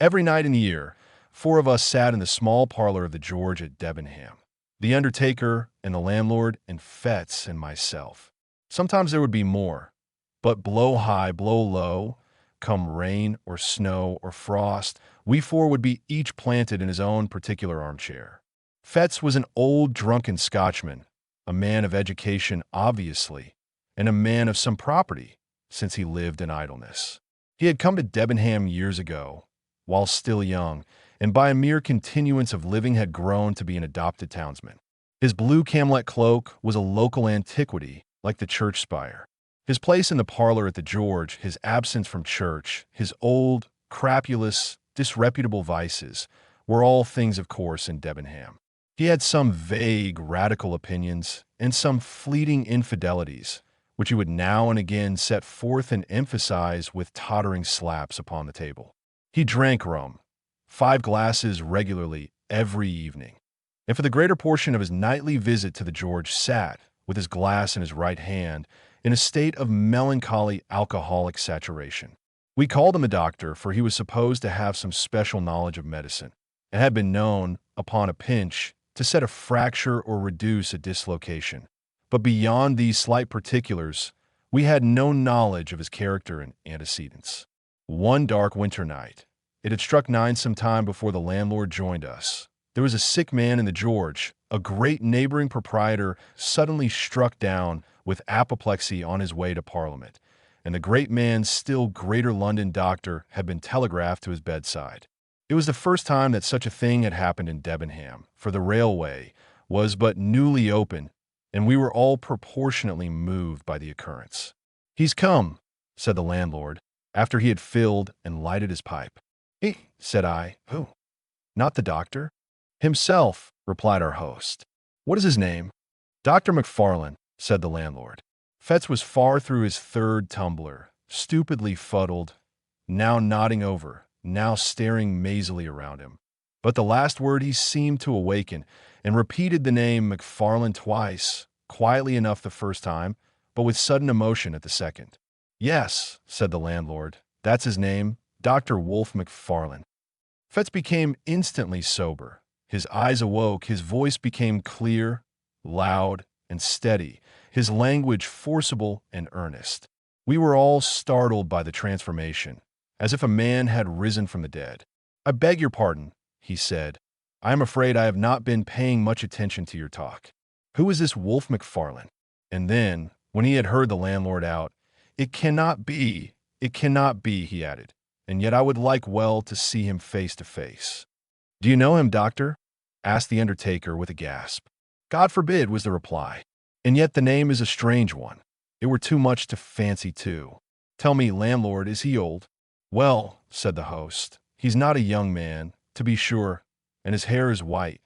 Every night in the year, four of us sat in the small parlor of the George at Debenham. The undertaker and the landlord and Fetz and myself. Sometimes there would be more, but blow high, blow low, come rain or snow or frost, we four would be each planted in his own particular armchair. Fetz was an old drunken Scotchman, a man of education obviously, and a man of some property, since he lived in idleness. He had come to Debenham years ago, while still young, and by a mere continuance of living had grown to be an adopted townsman. His blue camlet cloak was a local antiquity, like the church spire. His place in the parlor at the George, his absence from church, his old, crapulous, disreputable vices, were all things of course in Debenham. He had some vague, radical opinions and some fleeting infidelities, which he would now and again set forth and emphasize with tottering slaps upon the table. He drank rum, 5 glasses regularly every evening, and for the greater portion of his nightly visit to the George sat, with his glass in his right hand, in a state of melancholy alcoholic saturation. We called him a doctor, for he was supposed to have some special knowledge of medicine, and had been known, upon a pinch, to set a fracture or reduce a dislocation. But beyond these slight particulars, we had no knowledge of his character and antecedents. One dark winter night, it had struck 9 some time before the landlord joined us. There was a sick man in the George, a great neighboring proprietor suddenly struck down with apoplexy on his way to Parliament, and the great man's still greater London doctor had been telegraphed to his bedside. It was the first time that such a thing had happened in Debenham, for the railway was but newly open, and we were all proportionately moved by the occurrence. "He's come," said the landlord, after he had filled and lighted his pipe. "He," said I. "Who?" "Not the doctor?" "Himself," replied our host. "What is his name?" "Dr. McFarlane," said the landlord. Fetz was far through his 3rd tumbler, stupidly fuddled, now nodding over, now staring mazily around him. But the last word he seemed to awaken, and repeated the name McFarlane twice, quietly enough the first time, but with sudden emotion at the second. "Yes," said the landlord, "that's his name, Dr. Wolfe McFarlane." Fetz became instantly sober. His eyes awoke, his voice became clear, loud, and steady, his language forcible and earnest. We were all startled by the transformation, as if a man had risen from the dead. "I beg your pardon," he said. "I am afraid I have not been paying much attention to your talk. Who is this Wolfe McFarlane?" And then, when he had heard the landlord out, it cannot be," he added, "and yet I would like well to see him face to face." "Do you know him, doctor?" asked the undertaker with a gasp. "God forbid," was the reply. "And yet the name is a strange one. It were too much to fancy too. Tell me, landlord, is he old?" "Well," said the host, "he's not a young man, to be sure, and his hair is white,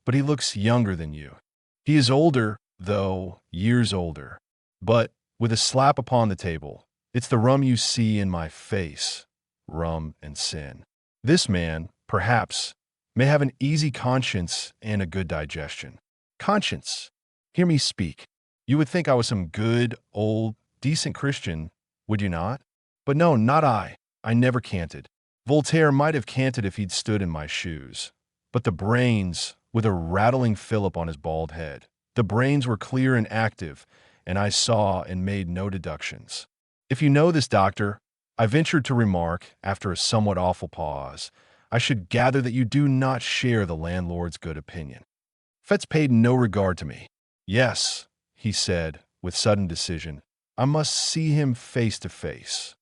but he looks younger than you. He is older, though, years older. But," with a slap upon the table, "it's the rum you see in my face, rum and sin. This man, perhaps, may have an easy conscience and a good digestion. Conscience! Hear me speak. You would think I was some good, old, decent Christian, would you not? But no, not I. I never canted. Voltaire might have canted if he'd stood in my shoes. But the brains, with a rattling fillip on his bald head, the brains were clear and active, and I saw and made no deductions. If you know this doctor, I ventured to remark, after a somewhat awful pause, I should gather that you do not share the landlord's good opinion. Fetz paid no regard to me. "Yes," he said, with sudden decision, "I must see him face to face."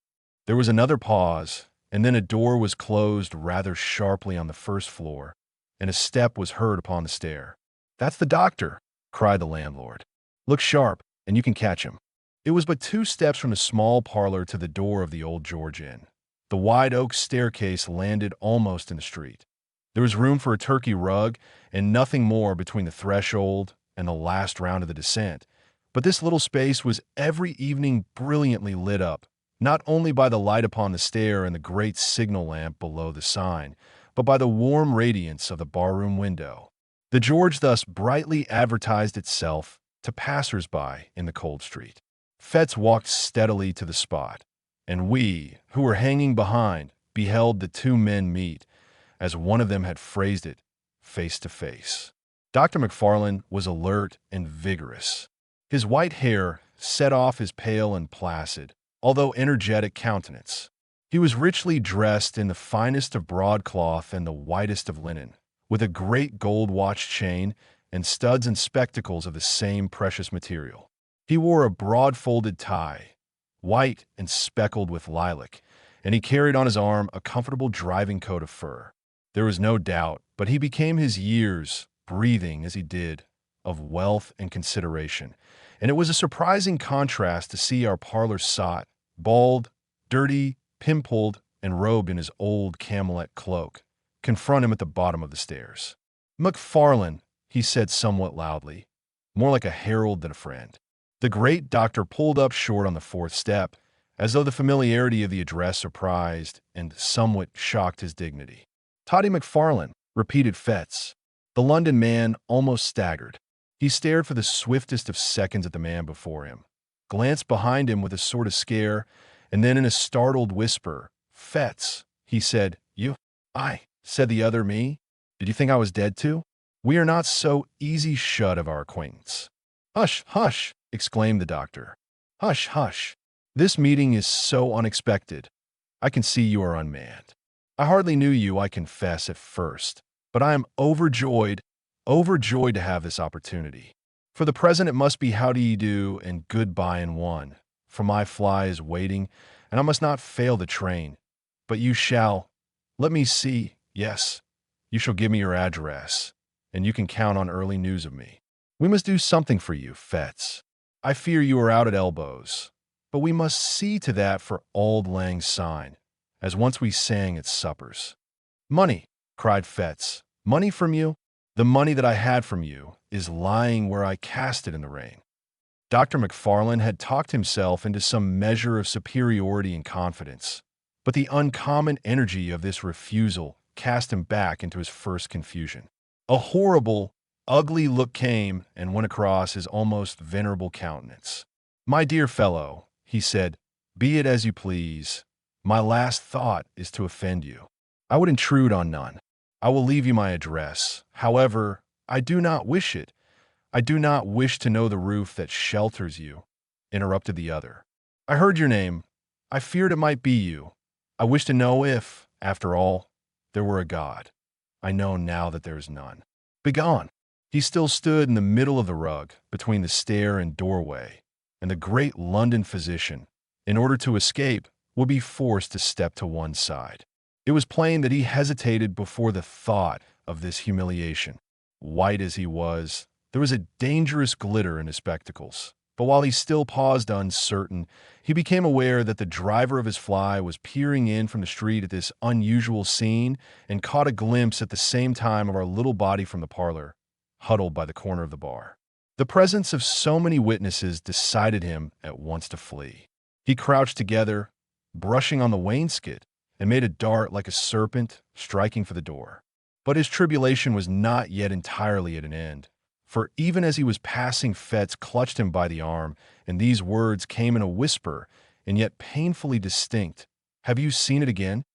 There was another pause, and then a door was closed rather sharply on the first floor, and a step was heard upon the stair. "That's the doctor," cried the landlord. "Look sharp, and you can catch him." It was but 2 steps from the small parlor to the door of the old George Inn. The wide oak staircase landed almost in the street. There was room for a Turkey rug, and nothing more between the threshold and the last round of the descent. But this little space was every evening brilliantly lit up, not only by the light upon the stair and the great signal lamp below the sign, but by the warm radiance of the barroom window. The George thus brightly advertised itself to passers-by in the cold street. Fetz walked steadily to the spot, and we, who were hanging behind, beheld the two men meet, as one of them had phrased it, face to face. Dr. McFarlane was alert and vigorous. His white hair set off his pale and placid, although energetic countenance. He was richly dressed in the finest of broadcloth and the whitest of linen, with a great gold watch chain and studs and spectacles of the same precious material. He wore a broad-folded tie, white and speckled with lilac, and he carried on his arm a comfortable driving coat of fur. There was no doubt, but he became his years, breathing, as he did, of wealth and consideration, and it was a surprising contrast to see our parlor sot, bald, dirty, pimpled, and robed in his old camelet cloak, confront him at the bottom of the stairs. "McFarlane," he said somewhat loudly, more like a herald than a friend. The great doctor pulled up short on the fourth step, as though the familiarity of the address surprised and somewhat shocked his dignity. "Toddy McFarlane," repeated Fetz. The London man almost staggered. He stared for the swiftest of seconds at the man before him, glanced behind him with a sort of scare, and then in a startled whisper, "Fetz," he said. "You?" "I," said the other. "Me? Did you think I was dead too? We are not so easy shut of our acquaintance." "Hush, hush!" exclaimed the doctor. "Hush, hush! This meeting is so unexpected. I can see you are unmanned. I hardly knew you, I confess, at first, but I am overjoyed to have this opportunity. For the present it must be how do ye do and goodbye in one, for my fly is waiting, and I must not fail the train. But you shall, let me see, yes, you shall give me your address, and you can count on early news of me. We must do something for you, Fetz. I fear you are out at elbows, but we must see to that for Auld Lang Syne, as once we sang at suppers." "Money," cried Fetz. "Money from you? The money that I had from you is lying where I cast it in the rain." Dr. McFarlane had talked himself into some measure of superiority and confidence, but the uncommon energy of this refusal cast him back into his first confusion. A horrible, ugly look came and went across his almost venerable countenance. "My dear fellow," he said, "be it as you please. My last thought is to offend you. I would intrude on none. I will leave you my address. However, I do not wish it. I do not wish to know the roof that shelters you," interrupted the other. "I heard your name. I feared it might be you. I wish to know if, after all, there were a God. I know now that there is none. Begone." He still stood in the middle of the rug, between the stair and doorway, and the great London physician, in order to escape, would be forced to step to one side. It was plain that he hesitated before the thought of this humiliation. White as he was, there was a dangerous glitter in his spectacles. But while he still paused uncertain, he became aware that the driver of his fly was peering in from the street at this unusual scene and caught a glimpse at the same time of our little body from the parlor, huddled by the corner of the bar. The presence of so many witnesses decided him at once to flee. He crouched together, brushing on the wainscot, and made a dart like a serpent, striking for the door. But his tribulation was not yet entirely at an end, for even as he was passing, Fetz clutched him by the arm, and these words came in a whisper, and yet painfully distinct. "Have you seen it again?"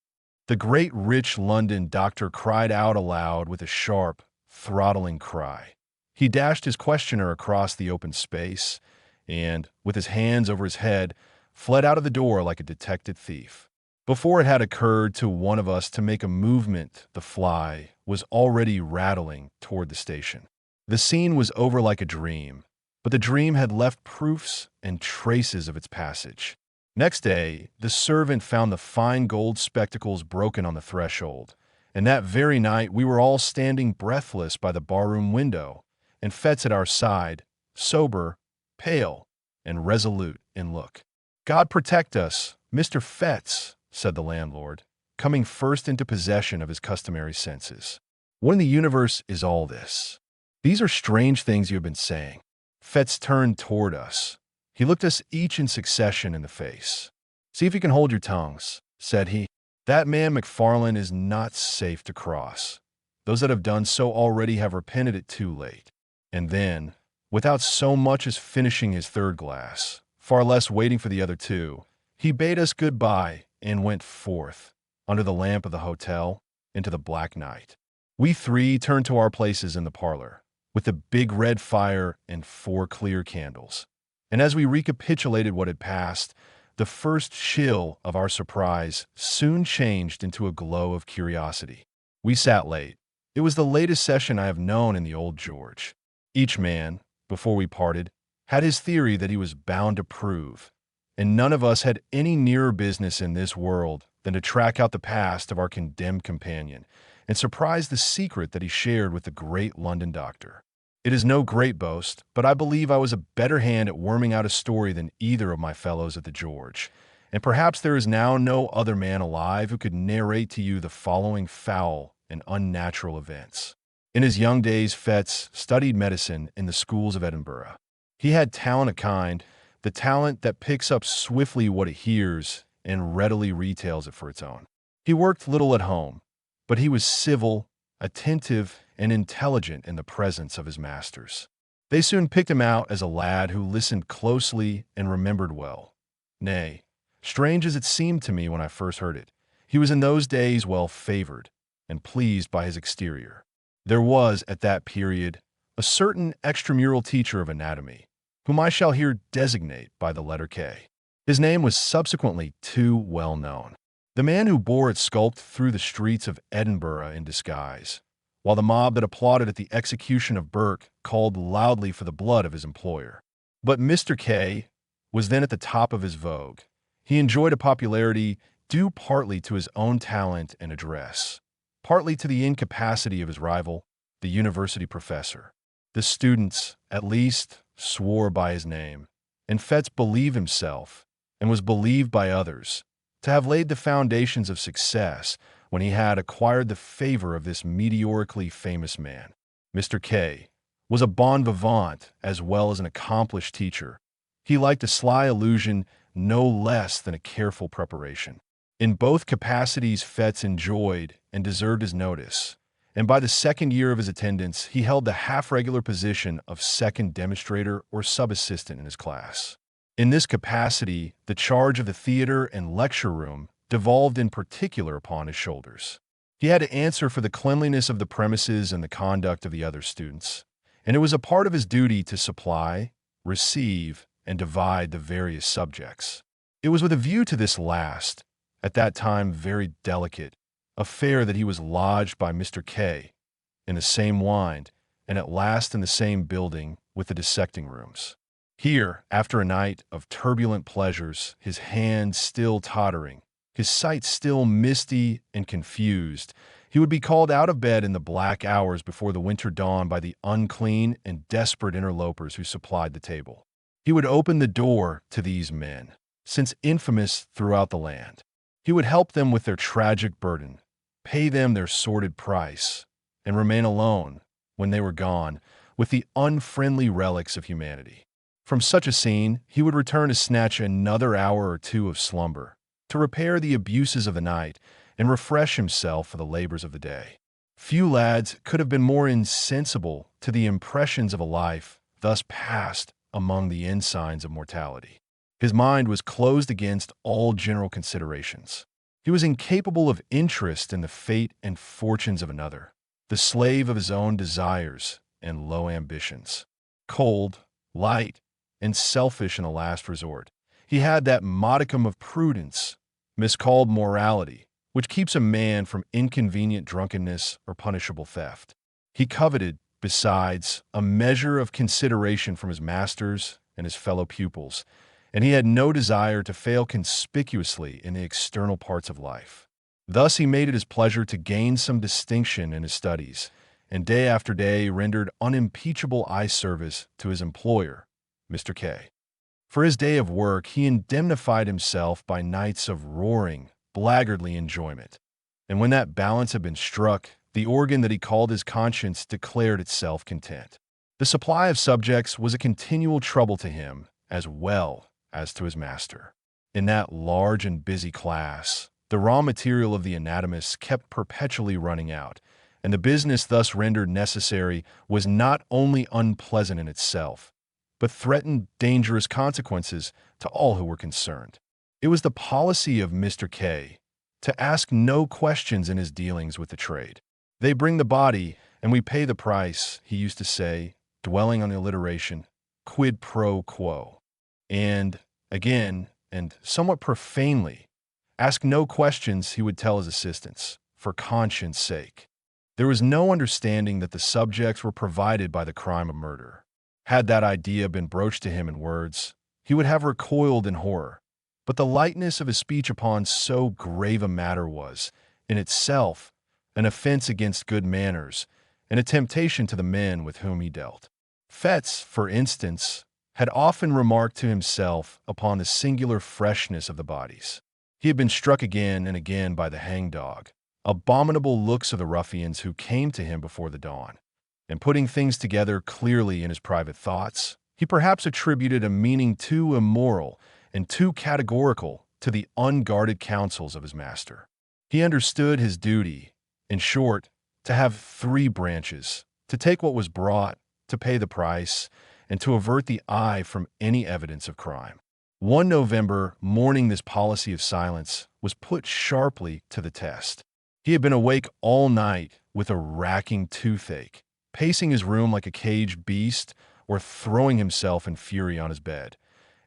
The great rich London doctor cried out aloud with a sharp, throttling cry. He dashed his questioner across the open space, and, with his hands over his head, fled out of the door like a detected thief. Before it had occurred to one of us to make a movement, the fly was already rattling toward the station. The scene was over like a dream, but the dream had left proofs and traces of its passage. Next day, the servant found the fine gold spectacles broken on the threshold, and that very night we were all standing breathless by the barroom window, and Fetz at our side, sober, pale, and resolute in look. "God protect us, Mr. Fetz," said the landlord, coming first into possession of his customary senses. "What in the universe is all this? These are strange things you have been saying." Fetz turned toward us. He looked us each in succession in the face. "See if you can hold your tongues," said he. "That man McFarlane is not safe to cross. Those that have done so already have repented it too late." And then, without so much as finishing his third glass, far less waiting for the other two, he bade us good-bye and went forth, under the lamp of the hotel, into the black night. We three turned to our places in the parlor, with the big red fire and 4 clear candles. And as we recapitulated what had passed, the first chill of our surprise soon changed into a glow of curiosity. We sat late. It was the latest session I have known in the Old George. Each man, before we parted, had his theory that he was bound to prove, and none of us had any nearer business in this world than to track out the past of our condemned companion and surprise the secret that he shared with the great London doctor. It is no great boast, but I believe I was a better hand at worming out a story than either of my fellows at the George, and perhaps there is now no other man alive who could narrate to you the following foul and unnatural events. In his young days, Fettes studied medicine in the schools of Edinburgh. He had talent of kind, the talent that picks up swiftly what it hears and readily retails it for its own. He worked little at home, but he was civil, attentive, and intelligent in the presence of his masters. They soon picked him out as a lad who listened closely and remembered well. Nay, strange as it seemed to me when I first heard it, he was in those days well favored and pleased by his exterior. There was, at that period, a certain extramural teacher of anatomy, whom I shall here designate by the letter K. His name was subsequently too well known. The man who bore it skulked through the streets of Edinburgh in disguise, while the mob that applauded at the execution of Burke called loudly for the blood of his employer. But Mr. K was then at the top of his vogue. He enjoyed a popularity due partly to his own talent and address, partly to the incapacity of his rival, the university professor. The students, at least, swore by his name, and Fettes believed himself, and was believed by others, to have laid the foundations of success when he had acquired the favor of this meteorically famous man. Mr. K was a bon vivant as well as an accomplished teacher. He liked a sly allusion no less than a careful preparation. In both capacities, Fettes enjoyed and deserved his notice, and by the second year of his attendance, he held the half-regular position of second demonstrator or sub-assistant in his class. In this capacity, the charge of the theater and lecture room devolved in particular upon his shoulders. He had to answer for the cleanliness of the premises and the conduct of the other students, and it was a part of his duty to supply, receive, and divide the various subjects. It was with a view to this last, at that time very delicate, affair that he was lodged by Mr. K in the same wind, and at last in the same building with the dissecting rooms. Here, after a night of turbulent pleasures, his hand still tottering, his sight still misty and confused, he would be called out of bed in the black hours before the winter dawn by the unclean and desperate interlopers who supplied the table. He would open the door to these men, since infamous throughout the land. He would help them with their tragic burden, pay them their sordid price, and remain alone, when they were gone, with the unfriendly relics of humanity. From such a scene, he would return to snatch another hour or two of slumber, to repair the abuses of the night, and refresh himself for the labors of the day. Few lads could have been more insensible to the impressions of a life thus passed among the ensigns of mortality. His mind was closed against all general considerations. He was incapable of interest in the fate and fortunes of another, the slave of his own desires and low ambitions. Cold, light, and selfish in the last resort, he had that modicum of prudence, miscalled morality, which keeps a man from inconvenient drunkenness or punishable theft. He coveted, besides, a measure of consideration from his masters and his fellow pupils, and he had no desire to fail conspicuously in the external parts of life. Thus he made it his pleasure to gain some distinction in his studies, and day after day rendered unimpeachable eye service to his employer, Mr. K. For his day of work he indemnified himself by nights of roaring, blackguardly enjoyment, and when that balance had been struck, the organ that he called his conscience declared itself content. The supply of subjects was a continual trouble to him as well as to his master. In that large and busy class, the raw material of the anatomists kept perpetually running out, and the business thus rendered necessary was not only unpleasant in itself, but threatened dangerous consequences to all who were concerned. It was the policy of Mr. K to ask no questions in his dealings with the trade. They bring the body, and we pay the price, he used to say, dwelling on the alliteration, quid pro quo. And, again, and somewhat profanely, ask no questions, he would tell his assistants, for conscience sake. There was no understanding that the subjects were provided by the crime of murder. Had that idea been broached to him in words, he would have recoiled in horror. But the lightness of his speech upon so grave a matter was, in itself, an offense against good manners and a temptation to the men with whom he dealt. Fetz, for instance, had often remarked to himself upon the singular freshness of the bodies. He had been struck again and again by the hangdog, abominable looks of the ruffians who came to him before the dawn, and putting things together clearly in his private thoughts, he perhaps attributed a meaning too immoral and too categorical to the unguarded counsels of his master. He understood his duty, in short, to have three branches: to take what was brought, to pay the price, and to avert the eye from any evidence of crime. One November morning, this policy of silence was put sharply to the test. He had been awake all night with a racking toothache, pacing his room like a caged beast or throwing himself in fury on his bed,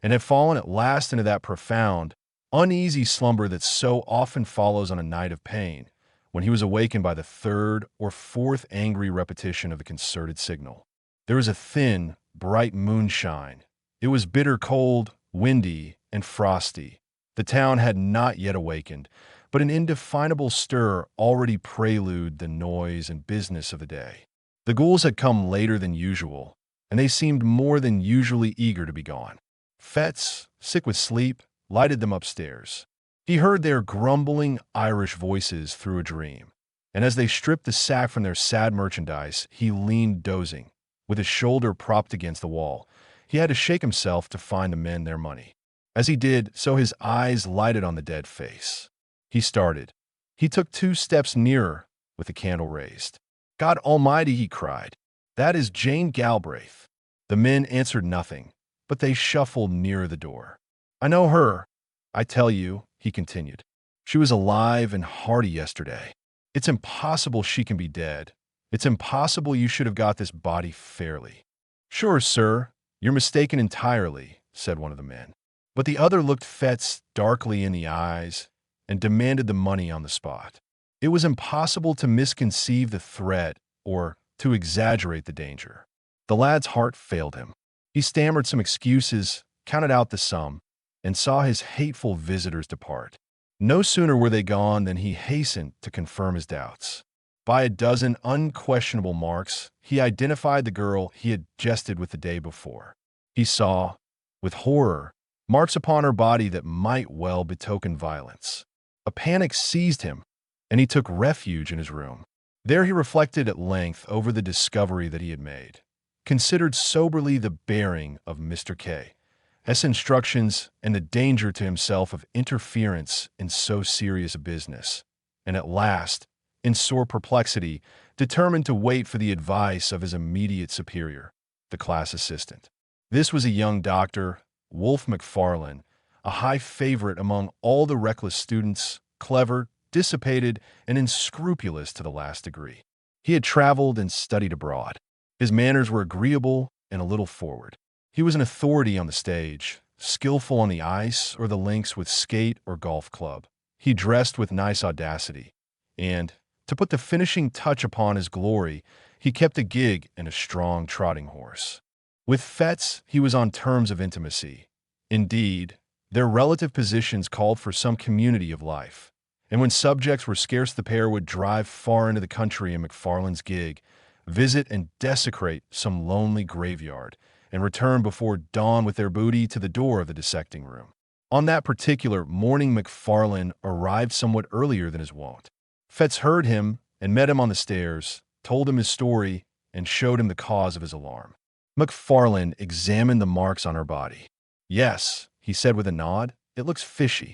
and had fallen at last into that profound, uneasy slumber that so often follows on a night of pain, when he was awakened by the third or fourth angry repetition of the concerted signal. There was a thin, bright moonshine. It was bitter cold, windy, and frosty. The town had not yet awakened, but an indefinable stir already preluded the noise and business of the day. The ghouls had come later than usual, and they seemed more than usually eager to be gone. Fetz, sick with sleep, lighted them upstairs. He heard their grumbling Irish voices through a dream, and as they stripped the sack from their sad merchandise, he leaned dozing, with his shoulder propped against the wall. He had to shake himself to find the men their money. As he did so, his eyes lighted on the dead face. He started. He took 2 steps nearer, with the candle raised. "God Almighty!" he cried. "That is Jane Galbraith." The men answered nothing, but they shuffled nearer the door. "I know her, I tell you," he continued. "She was alive and hearty yesterday. It's impossible she can be dead. It's impossible you should have got this body fairly." "Sure, sir, you're mistaken entirely," said one of the men. But the other looked Fetz darkly in the eyes and demanded the money on the spot. It was impossible to misconceive the threat or to exaggerate the danger. The lad's heart failed him. He stammered some excuses, counted out the sum, and saw his hateful visitors depart. No sooner were they gone than he hastened to confirm his doubts. By a dozen unquestionable marks, he identified the girl he had jested with the day before. He saw, with horror, marks upon her body that might well betoken violence. A panic seized him, and he took refuge in his room. There he reflected at length over the discovery that he had made, considered soberly the bearing of Mr. K.'s instructions and the danger to himself of interference in so serious a business, and at last, in sore perplexity, determined to wait for the advice of his immediate superior, the class assistant. This was a young doctor, Wolfe McFarlane, a high favorite among all the reckless students, clever, dissipated, and unscrupulous to the last degree. He had traveled and studied abroad. His manners were agreeable and a little forward. He was an authority on the stage, skillful on the ice or the links with skate or golf club. He dressed with nice audacity, and, to put the finishing touch upon his glory, he kept a gig and a strong trotting horse. With Fetz, he was on terms of intimacy. Indeed, their relative positions called for some community of life, and when subjects were scarce, the pair would drive far into the country in McFarlane's gig, visit and desecrate some lonely graveyard, and return before dawn with their booty to the door of the dissecting room. On that particular morning, McFarlane arrived somewhat earlier than his wont. Fetz heard him and met him on the stairs, told him his story, and showed him the cause of his alarm. McFarlane examined the marks on her body. "Yes," he said with a nod, "it looks fishy."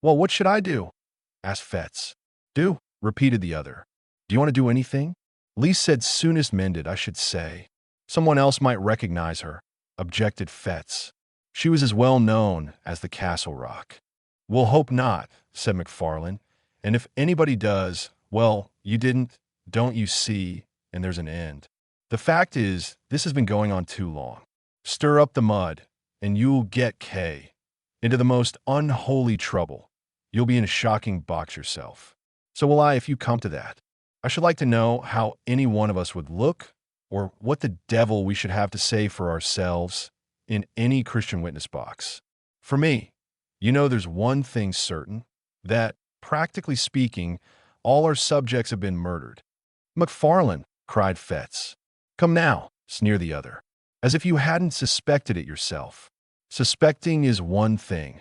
"Well, what should I do?" asked Fetz. "Do?" repeated the other. "Do you want to do anything?" Least said soonest mended, I should say. "Someone else might recognize her," objected Fetz. "She was as well known as the Castle Rock." "We'll hope not," said McFarlane, And if anybody does, well, you didn't, don't you see, and there's an end. The fact is, this has been going on too long. Stir up the mud, and you'll get K into the most unholy trouble. You'll be in a shocking box yourself. So will I if you come to that. I should like to know how any one of us would look, or what the devil we should have to say for ourselves in any Christian witness box. For me, there's one thing certain, that, practically speaking, all our subjects have been murdered. McFarlane, cried Fetz. Come now, sneered the other, as if you hadn't suspected it yourself. Suspecting is one thing,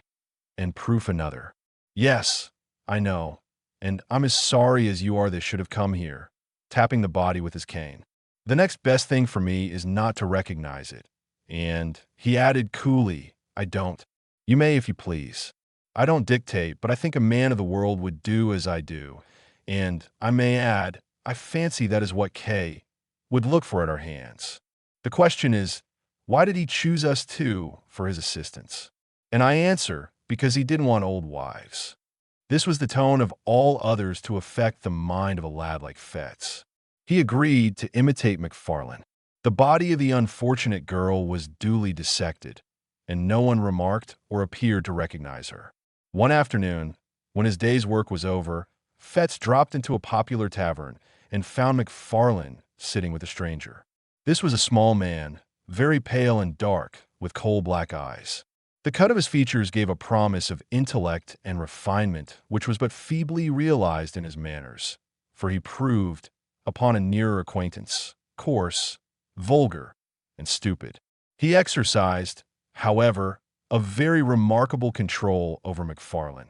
and proof another. Yes, I know, and I'm as sorry as you are this should have come here, tapping the body with his cane. The next best thing for me is not to recognize it. And, he added coolly, I don't. You may if you please. I don't dictate, but I think a man of the world would do as I do. And, I may add, I fancy that is what K would look for at our hands. The question is, why did he choose us two for his assistance? And I answer, because he didn't want old wives. This was the tone of all others to affect the mind of a lad like Fetz. He agreed to imitate McFarlane. The body of the unfortunate girl was duly dissected, and no one remarked or appeared to recognize her. One afternoon, when his day's work was over, Fetz dropped into a popular tavern and found McFarlane sitting with a stranger. This was a small man, very pale and dark, with coal-black eyes. The cut of his features gave a promise of intellect and refinement which was but feebly realized in his manners, for he proved, upon a nearer acquaintance, coarse, vulgar, and stupid. He exercised, however, a very remarkable control over McFarlane,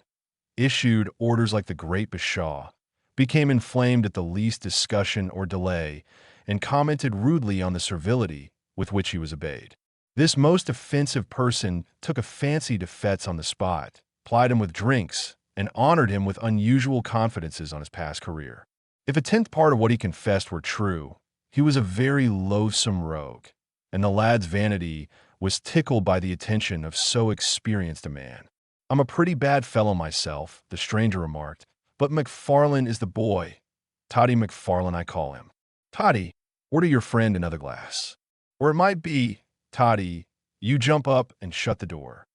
issued orders like the great Bashaw, became inflamed at the least discussion or delay, and commented rudely on the servility with which he was obeyed. This most offensive person took a fancy to Fetz on the spot, plied him with drinks, and honored him with unusual confidences on his past career. If a tenth part of what he confessed were true, he was a very loathsome rogue, and the lad's vanity was tickled by the attention of so experienced a man. I'm a pretty bad fellow myself, the stranger remarked, but McFarlane is the boy. Toddy McFarlane, I call him. Toddy, order your friend another glass. Or it might be, Toddy, you jump up and shut the door.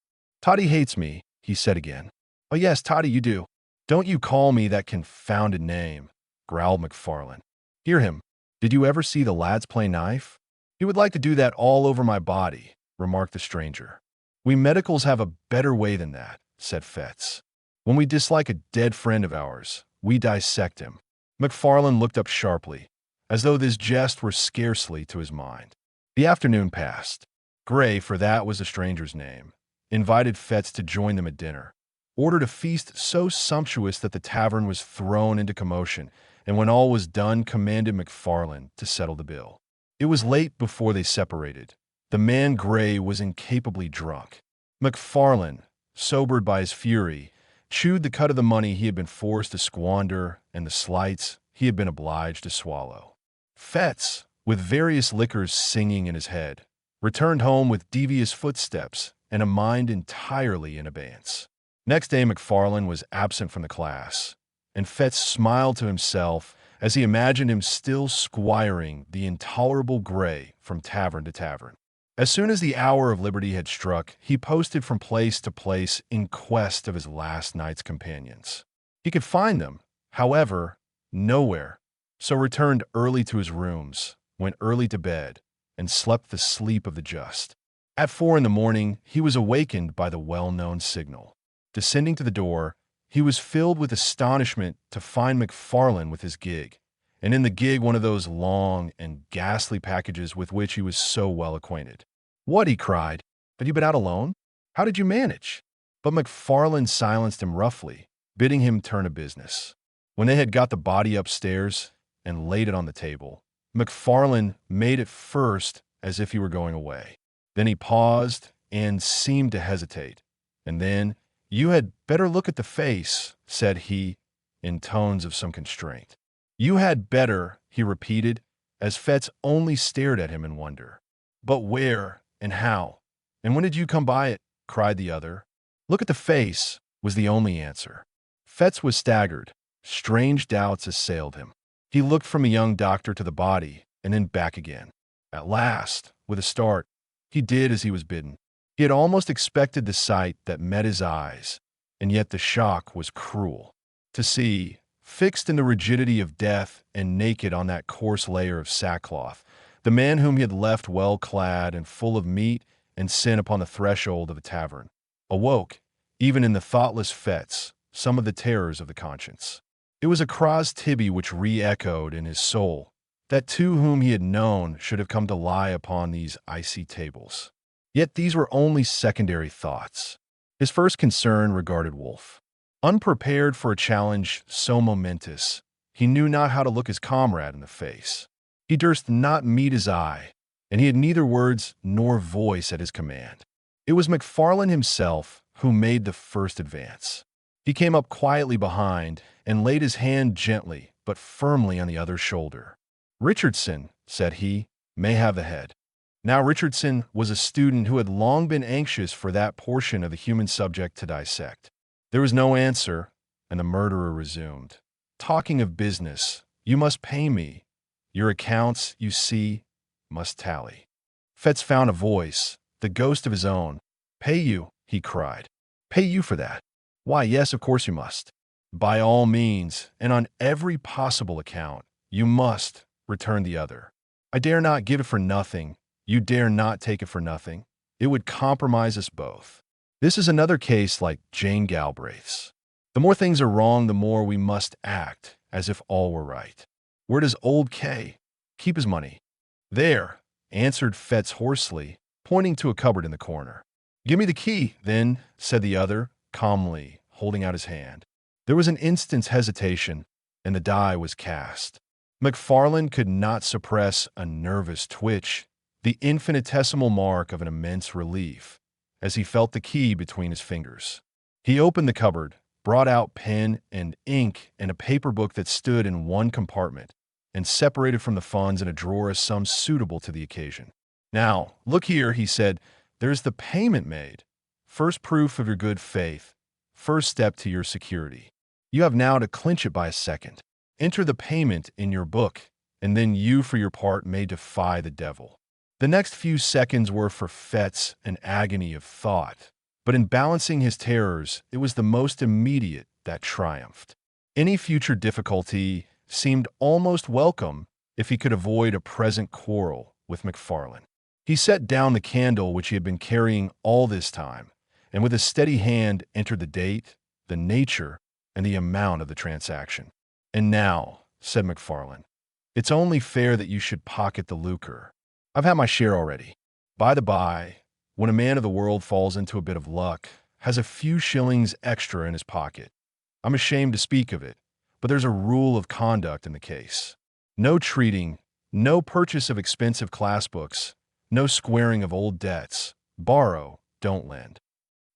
Toddy hates me, he said again. Oh yes, Toddy, you do. Don't you call me that confounded name, growled McFarlane. Hear him. Did you ever see the lads play knife? He would like to do that all over my body, remarked the stranger. We medicals have a better way than that, said Fetz. When we dislike a dead friend of ours, we dissect him. McFarlane looked up sharply, as though this jest were scarcely to his mind. The afternoon passed. Gray, for that was the stranger's name, invited Fetz to join them at dinner, ordered a feast so sumptuous that the tavern was thrown into commotion, and when all was done, commanded McFarlane to settle the bill. It was late before they separated. The man Gray was incapably drunk. McFarlane, sobered by his fury, chewed the cut of the money he had been forced to squander and the slights he had been obliged to swallow. Fetz, with various liquors singing in his head, returned home with devious footsteps and a mind entirely in abeyance. Next day McFarlane was absent from the class, and Fetz smiled to himself as he imagined him still squiring the intolerable Gray from tavern to tavern. As soon as the hour of liberty had struck, he posted from place to place in quest of his last night's companions. He could find them, however, nowhere, so returned early to his rooms, went early to bed, and slept the sleep of the just. At 4 a.m, he was awakened by the well-known signal. Descending to the door, he was filled with astonishment to find McFarlane with his gig, and in the gig one of those long and ghastly packages with which he was so well acquainted. What, he cried, have you been out alone? How did you manage? But McFarlane silenced him roughly, bidding him turn to business. When they had got the body upstairs and laid it on the table, McFarlane made at first as if he were going away. Then he paused and seemed to hesitate, and then, you had better look at the face, said he, in tones of some constraint. You had better, he repeated, as Fetz only stared at him in wonder. But where and how? And when did you come by it? Cried the other. Look at the face, was the only answer. Fetz was staggered. Strange doubts assailed him. He looked from a young doctor to the body, and then back again. At last, with a start, he did as he was bidden. He had almost expected the sight that met his eyes, and yet the shock was cruel. To see, fixed in the rigidity of death and naked on that coarse layer of sackcloth, the man whom he had left well clad and full of meat and sin upon the threshold of a tavern, awoke, even in the thoughtless fets, some of the terrors of the conscience. It was a cras tibi which re-echoed in his soul, that two whom he had known should have come to lie upon these icy tables. Yet these were only secondary thoughts. His first concern regarded Wolf. Unprepared for a challenge so momentous, he knew not how to look his comrade in the face. He durst not meet his eye, and he had neither words nor voice at his command. It was McFarlane himself who made the first advance. He came up quietly behind and laid his hand gently but firmly on the other's shoulder. "Richardson," said he, "may have the head." Now Richardson was a student who had long been anxious for that portion of the human subject to dissect. There was no answer, and the murderer resumed. "Talking of business, you must pay me. Your accounts, you see, must tally." Fetz found a voice, the ghost of his own. "Pay you," he cried. "Pay you for that? Why, yes, of course you must. By all means, and on every possible account, you must," returned the other. "I dare not give it for nothing. You dare not take it for nothing. It would compromise us both. This is another case like Jane Galbraith's. The more things are wrong, the more we must act as if all were right. Where does old K keep his money?" "There," answered Fetz hoarsely, pointing to a cupboard in the corner. "Give me the key, then," said the other, calmly, holding out his hand. There was an instant's hesitation, and the die was cast. McFarlane could not suppress a nervous twitch, the infinitesimal mark of an immense relief, as he felt the key between his fingers. He opened the cupboard, brought out pen and ink and a paper book that stood in one compartment, and separated from the funds in a drawer a sum suitable to the occasion. "Now, look here," he said, "there's the payment made. First proof of your good faith, first step to your security. You have now to clinch it by a second. Enter the payment in your book, and then you for your part may defy the devil." The next few seconds were for Fetz an agony of thought, but in balancing his terrors, it was the most immediate that triumphed. Any future difficulty seemed almost welcome if he could avoid a present quarrel with McFarlane. He set down the candle which he had been carrying all this time, and with a steady hand entered the date, the nature, and the amount of the transaction. "And now," said McFarlane, "it's only fair that you should pocket the lucre. I've had my share already. By the by, when a man of the world falls into a bit of luck, has a few shillings extra in his pocket, I'm ashamed to speak of it, but there's a rule of conduct in the case. No treating, no purchase of expensive class books, no squaring of old debts. Borrow, don't lend."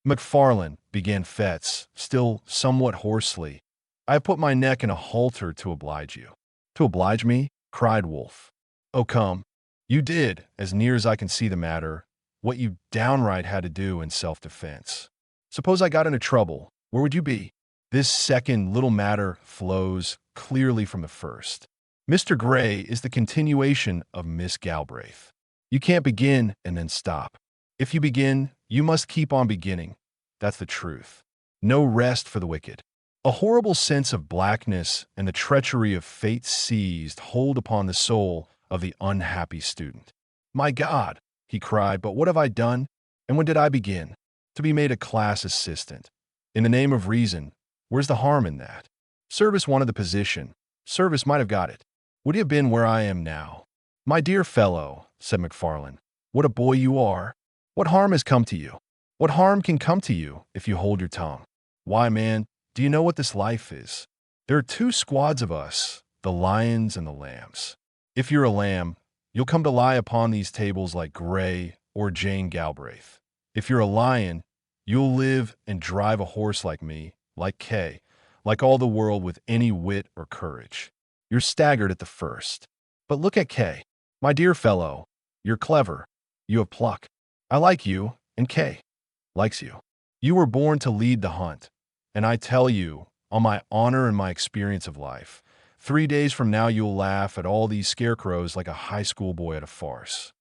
"McFarlane," began Fetz, still somewhat hoarsely, "I have put my neck in a halter to oblige you." "To oblige me?" cried Wolf. "Oh, come. You did, as near as I can see the matter, what you downright had to do in self-defense. Suppose I got into trouble, where would you be? This second little matter flows clearly from the first. Mr. Gray is the continuation of Miss Galbraith. You can't begin and then stop. If you begin, you must keep on beginning. That's the truth. No rest for the wicked." A horrible sense of blackness and the treachery of fate seized hold upon the soul of the unhappy student. "My God," he cried, "but what have I done? And when did I begin? To be made a class assistant. In the name of reason, where's the harm in that? Service wanted the position. Service might have got it. Would he have been where I am now?" "My dear fellow," said McFarlane, "what a boy you are. What harm has come to you? What harm can come to you if you hold your tongue? Why, man, do you know what this life is? There are two squads of us, the lions and the lambs. If you're a lamb, you'll come to lie upon these tables like Gray or Jane Galbraith. If you're a lion, you'll live and drive a horse like me, like Kay, like all the world with any wit or courage. You're staggered at the first. But look at Kay. My dear fellow, you're clever. You have pluck. I like you, and Kay likes you. You were born to lead the hunt, and I tell you, on my honor and my experience of life. 3 days from now, you'll laugh at all these scarecrows like a high school boy at a farce."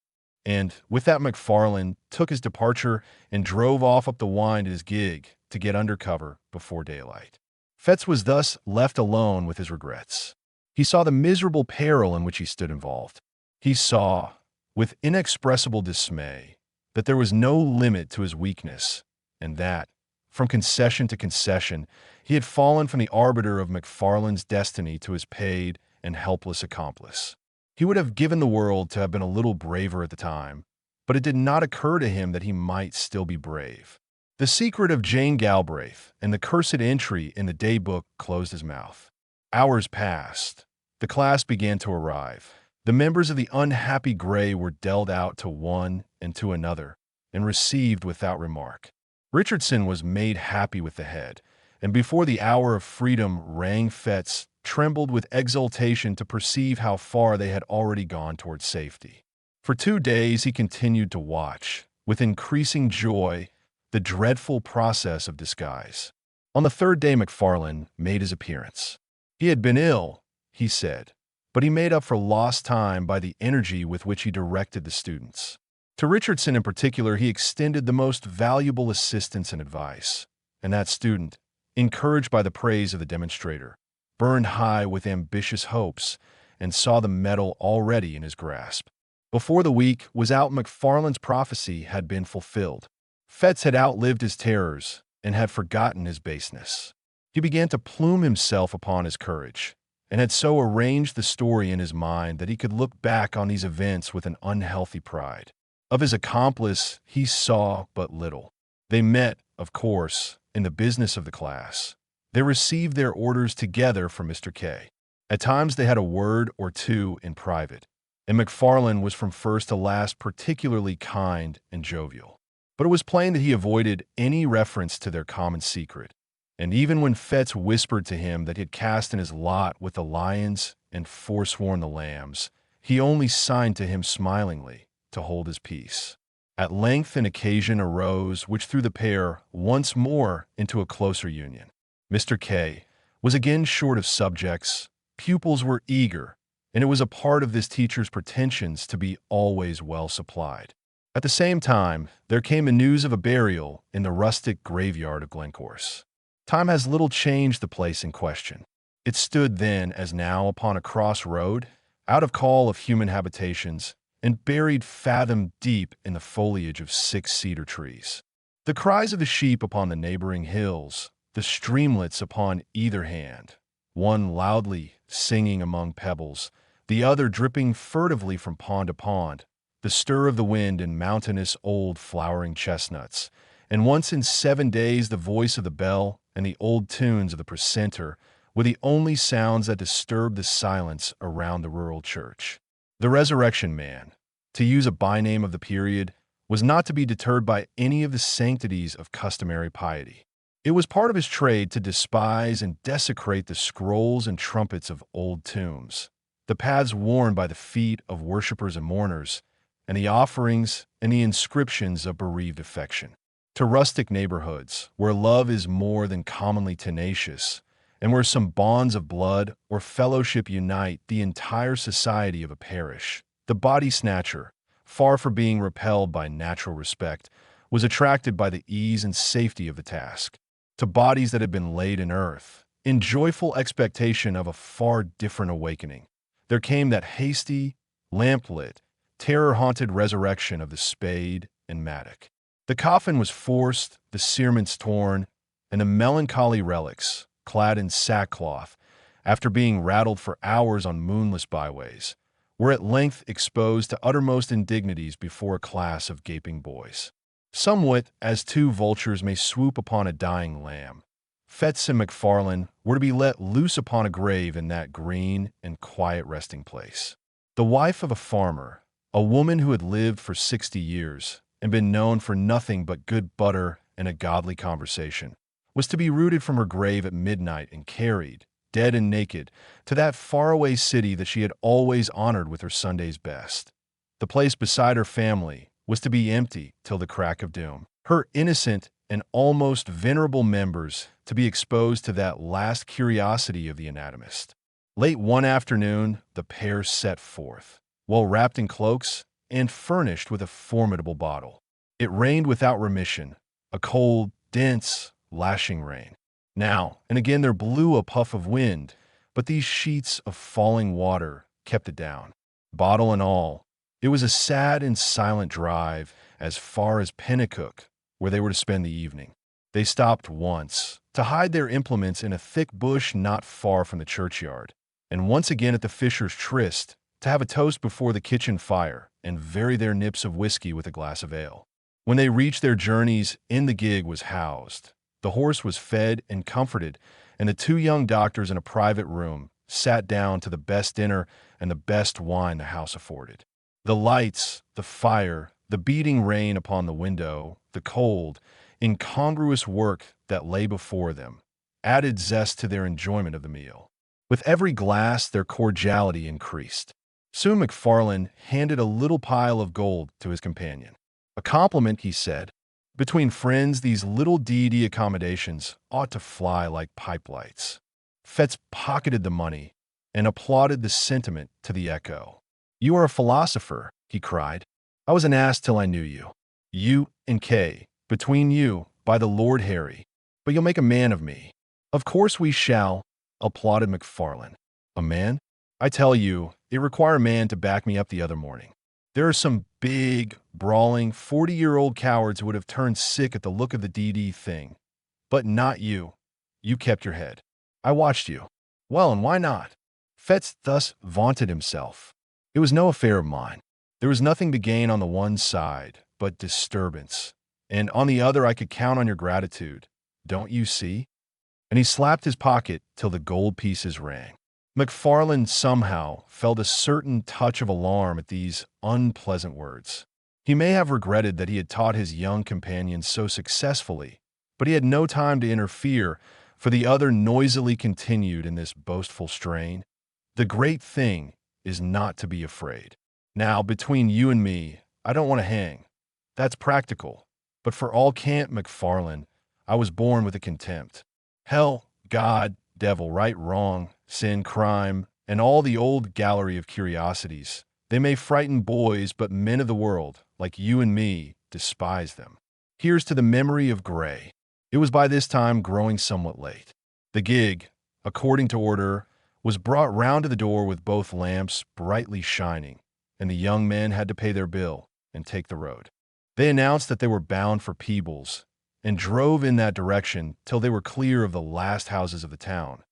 And with that, McFarland took his departure and drove off up the wind at his gig to get undercover before daylight. Fetz was thus left alone with his regrets. He saw the miserable peril in which he stood involved. He saw, with inexpressible dismay, that there was no limit to his weakness, and that, from concession to concession, he had fallen from the arbiter of McFarland's destiny to his paid and helpless accomplice. He would have given the world to have been a little braver at the time, but it did not occur to him that he might still be brave. The secret of Jane Galbraith and the cursed entry in the daybook closed his mouth. Hours passed. The class began to arrive. The members of the unhappy Gray were dealt out to one and to another, and received without remark. Richardson was made happy with the head, and before the hour of freedom rang, Fetz trembled with exultation to perceive how far they had already gone toward safety. For 2 days he continued to watch, with increasing joy, the dreadful process of disguise. On the 3rd day McFarland made his appearance. He had been ill, he said, but he made up for lost time by the energy with which he directed the students. To Richardson in particular he extended the most valuable assistance and advice, and that student, encouraged by the praise of the demonstrator, burned high with ambitious hopes and saw the medal already in his grasp. Before the week was out, McFarland's prophecy had been fulfilled. Fetz had outlived his terrors and had forgotten his baseness. He began to plume himself upon his courage, and had so arranged the story in his mind that he could look back on these events with an unhealthy pride. Of his accomplice he saw but little. They met, of course, in the business of the class. They received their orders together from Mr. K. At times they had a word or two in private, and McFarland was from first to last particularly kind and jovial. But it was plain that he avoided any reference to their common secret, and even when Fetz whispered to him that he had cast in his lot with the lions and forsworn the lambs, he only signed to him smilingly to hold his peace. At length an occasion arose which threw the pair once more into a closer union. Mr. K. was again short of subjects, pupils were eager, and it was a part of this teacher's pretensions to be always well supplied. At the same time, there came the news of a burial in the rustic graveyard of Glencorse. Time has little changed the place in question. It stood then, as now, upon a cross-road, out of call of human habitations, and buried fathom deep in the foliage of 6 cedar trees. The cries of the sheep upon the neighboring hills, the streamlets upon either hand, one loudly singing among pebbles, the other dripping furtively from pond to pond, the stir of the wind in mountainous old flowering chestnuts, and once in 7 days the voice of the bell and the old tunes of the precentor were the only sounds that disturbed the silence around the rural church. The Resurrection Man, to use a byname of the period, was not to be deterred by any of the sanctities of customary piety. It was part of his trade to despise and desecrate the scrolls and trumpets of old tombs, the paths worn by the feet of worshippers and mourners, and the offerings and the inscriptions of bereaved affection. To rustic neighborhoods, where love is more than commonly tenacious, and where some bonds of blood or fellowship unite the entire society of a parish, the body snatcher, far from being repelled by natural respect, was attracted by the ease and safety of the task. To bodies that had been laid in earth, in joyful expectation of a far different awakening, there came that hasty, lamplit, terror-haunted resurrection of the spade and mattock. The coffin was forced, the cerements torn, and the melancholy relics, clad in sackcloth, after being rattled for hours on moonless byways, were at length exposed to uttermost indignities before a class of gaping boys. Somewhat as 2 vultures may swoop upon a dying lamb, Fetz and McFarland were to be let loose upon a grave in that green and quiet resting place. The wife of a farmer, a woman who had lived for 60 years and been known for nothing but good butter and a godly conversation, was to be rooted from her grave at midnight and carried, dead and naked, to that faraway city that she had always honored with her Sunday's best. The place beside her family was to be empty till the crack of doom. Her innocent and almost venerable members to be exposed to that last curiosity of the anatomist. Late one afternoon, the pair set forth, well wrapped in cloaks and furnished with a formidable bottle. It rained without remission, a cold, dense, lashing rain. Now and again there blew a puff of wind, but these sheets of falling water kept it down. Bottle and all, it was a sad and silent drive as far as Pennacook, where they were to spend the evening. They stopped once to hide their implements in a thick bush not far from the churchyard, and once again at the Fisher's tryst to have a toast before the kitchen fire and vary their nips of whiskey with a glass of ale. When they reached their journeys, in the gig was housed. The horse was fed and comforted, and the two young doctors in a private room sat down to the best dinner and the best wine the house afforded. The lights, the fire, the beating rain upon the window, the cold, incongruous work that lay before them, added zest to their enjoyment of the meal. With every glass, their cordiality increased. Soon McFarlane handed a little pile of gold to his companion. A compliment, he said. Between friends, these little deity accommodations ought to fly like pipe lights. Fetz pocketed the money and applauded the sentiment to the echo. "You are a philosopher," he cried. "I was an ass till I knew you. You and Kay, between you, by the Lord Harry, but you'll make a man of me." "Of course we shall," applauded McFarlane. "A man? I tell you, it required a man to back me up the other morning. There are some big, brawling, 40-year-old cowards who would have turned sick at the look of the DD thing. But not you. You kept your head. I watched you. Well, and why not?" Fetz thus vaunted himself. "It was no affair of mine. There was nothing to gain on the one side but disturbance, and on the other I could count on your gratitude. Don't you see?" And he slapped his pocket till the gold pieces rang. McFarlane somehow felt a certain touch of alarm at these unpleasant words. He may have regretted that he had taught his young companion so successfully, but he had no time to interfere, for the other noisily continued in this boastful strain. "The great thing is not to be afraid. Now, between you and me, I don't want to hang. That's practical. But for all cant, McFarlane, I was born with a contempt. Hell, God, devil, right, wrong, sin, crime, and all the old gallery of curiosities. They may frighten boys, but men of the world, like you and me, despise them. Here's to the memory of Gray." It was by this time growing somewhat late. The gig, according to order, was brought round to the door with both lamps brightly shining, and the young men had to pay their bill and take the road. They announced that they were bound for Peebles, and drove in that direction till they were clear of the last houses of the town.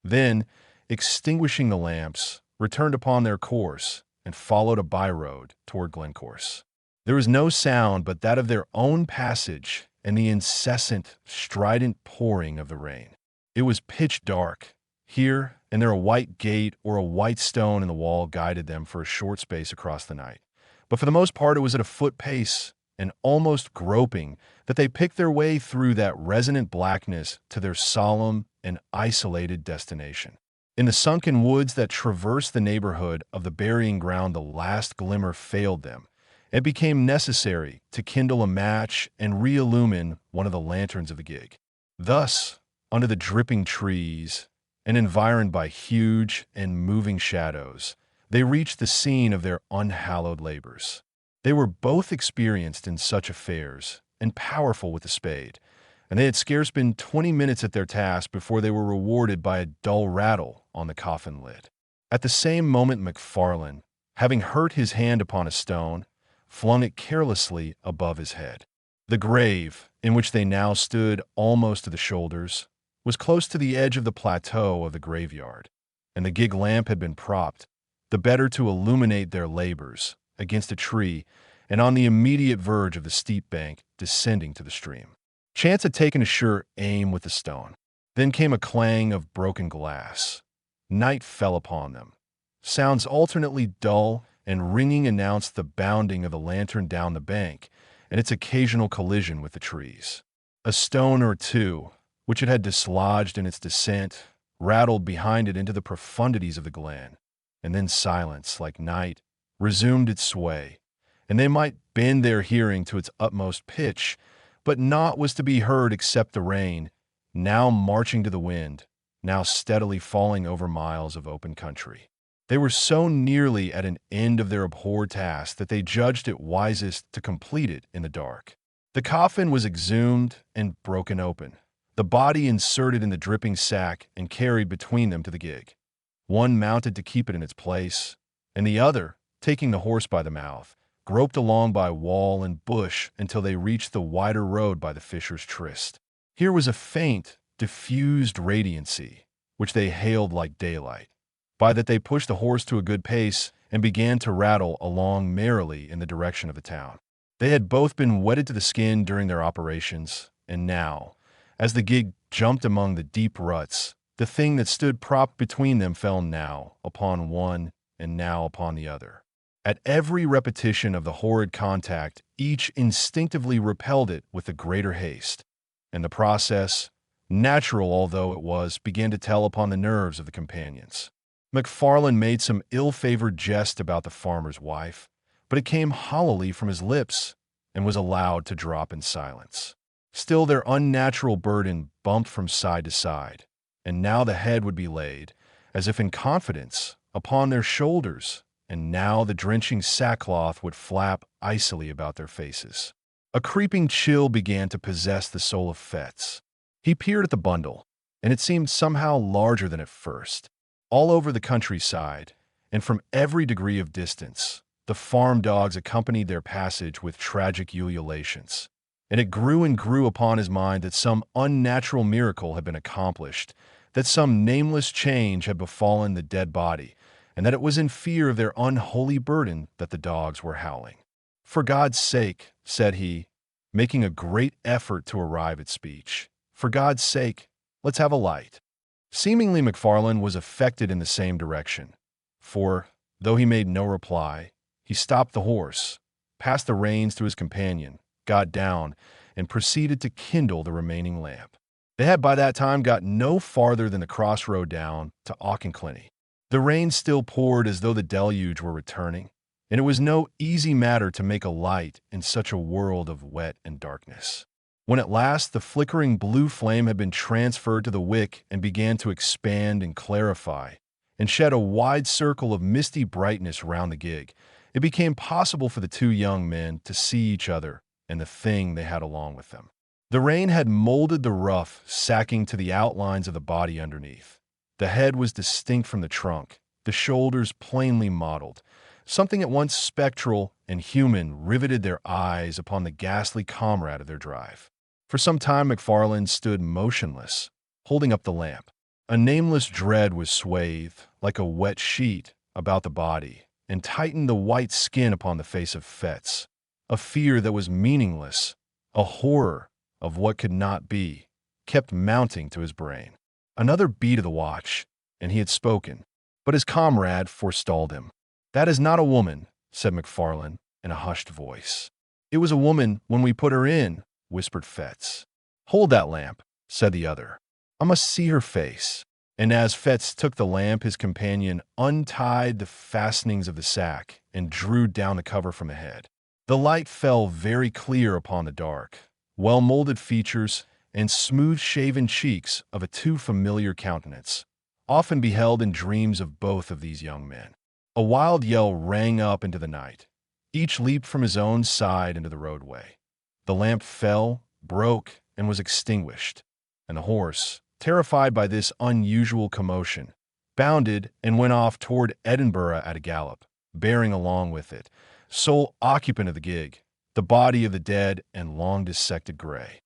Then, extinguishing the lamps, returned upon their course and followed a by-road toward Glencorse. There was no sound but that of their own passage and the incessant, strident pouring of the rain. It was pitch dark. Here and there a white gate or a white stone in the wall guided them for a short space across the night. But for the most part it was at a foot pace, and almost groping, that they picked their way through that resonant blackness to their solemn and isolated destination. In the sunken woods that traversed the neighborhood of the burying ground, the last glimmer failed them. It became necessary to kindle a match and re-illumine one of the lanterns of the gig. Thus, under the dripping trees, and environed by huge and moving shadows, they reached the scene of their unhallowed labors. They were both experienced in such affairs, and powerful with the spade, and they had scarce been 20 minutes at their task before they were rewarded by a dull rattle on the coffin lid. At the same moment McFarlane, having hurt his hand upon a stone, flung it carelessly above his head. The grave, in which they now stood almost to the shoulders, was close to the edge of the plateau of the graveyard, and the gig lamp had been propped, the better to illuminate their labors, against a tree and on the immediate verge of the steep bank descending to the stream. Chance had taken a sure aim with the stone. Then came a clang of broken glass. Night fell upon them. Sounds alternately dull and ringing announced the bounding of the lantern down the bank and its occasional collision with the trees. A stone or two, which it had dislodged in its descent, rattled behind it into the profundities of the glen, and then silence, like night, resumed its sway, and they might bend their hearing to its utmost pitch, but naught was to be heard except the rain, now marching to the wind, now steadily falling over miles of open country. They were so nearly at an end of their abhorred task that they judged it wisest to complete it in the dark. The coffin was exhumed and broken open, the body inserted in the dripping sack and carried between them to the gig. One mounted to keep it in its place, and the other, taking the horse by the mouth, groped along by wall and bush until they reached the wider road by the Fisher's Tryst. Here was a faint, diffused radiancy, which they hailed like daylight. By that they pushed the horse to a good pace and began to rattle along merrily in the direction of the town. They had both been wetted to the skin during their operations, and now, as the gig jumped among the deep ruts, the thing that stood propped between them fell now upon one and now upon the other. At every repetition of the horrid contact, each instinctively repelled it with the greater haste, and the process, natural although it was, began to tell upon the nerves of the companions. McFarland made some ill-favored jest about the farmer's wife, but it came hollowly from his lips and was allowed to drop in silence. Still their unnatural burden bumped from side to side, and now the head would be laid, as if in confidence, upon their shoulders, and now the drenching sackcloth would flap icily about their faces. A creeping chill began to possess the soul of Fetz. He peered at the bundle, and it seemed somehow larger than at first. All over the countryside, and from every degree of distance, the farm dogs accompanied their passage with tragic ululations. And it grew and grew upon his mind that some unnatural miracle had been accomplished, that some nameless change had befallen the dead body, and that it was in fear of their unholy burden that the dogs were howling. "For God's sake," said he, making a great effort to arrive at speech, "for God's sake, let's have a light." Seemingly McFarland was affected in the same direction, for, though he made no reply, he stopped the horse, passed the reins to his companion, got down, and proceeded to kindle the remaining lamp. They had by that time got no farther than the crossroad down to Auchenclinny. The rain still poured as though the deluge were returning, and it was no easy matter to make a light in such a world of wet and darkness. When at last the flickering blue flame had been transferred to the wick and began to expand and clarify, and shed a wide circle of misty brightness round the gig, it became possible for the two young men to see each other and the thing they had along with them. The rain had molded the rough sacking to the outlines of the body underneath. The head was distinct from the trunk, the shoulders plainly modeled. Something at once spectral and human riveted their eyes upon the ghastly comrade of their drive. For some time McFarland stood motionless, holding up the lamp. A nameless dread was swathed, like a wet sheet, about the body, and tightened the white skin upon the face of Fetz. A fear that was meaningless, a horror of what could not be, kept mounting to his brain. Another beat of the watch, and he had spoken, but his comrade forestalled him. "That is not a woman," said McFarland in a hushed voice. "It was a woman when we put her in," whispered Fetz. "Hold that lamp," said the other. "I must see her face." And as Fetz took the lamp, his companion untied the fastenings of the sack and drew down the cover from the head. The light fell very clear upon the dark, well-molded features and smooth-shaven cheeks of a too familiar countenance, often beheld in dreams of both of these young men. A wild yell rang up into the night. Each leaped from his own side into the roadway. The lamp fell, broke, and was extinguished, and the horse, terrified by this unusual commotion, bounded and went off toward Edinburgh at a gallop, bearing along with it, sole occupant of the gig, the body of the dead and long-dissected Gray.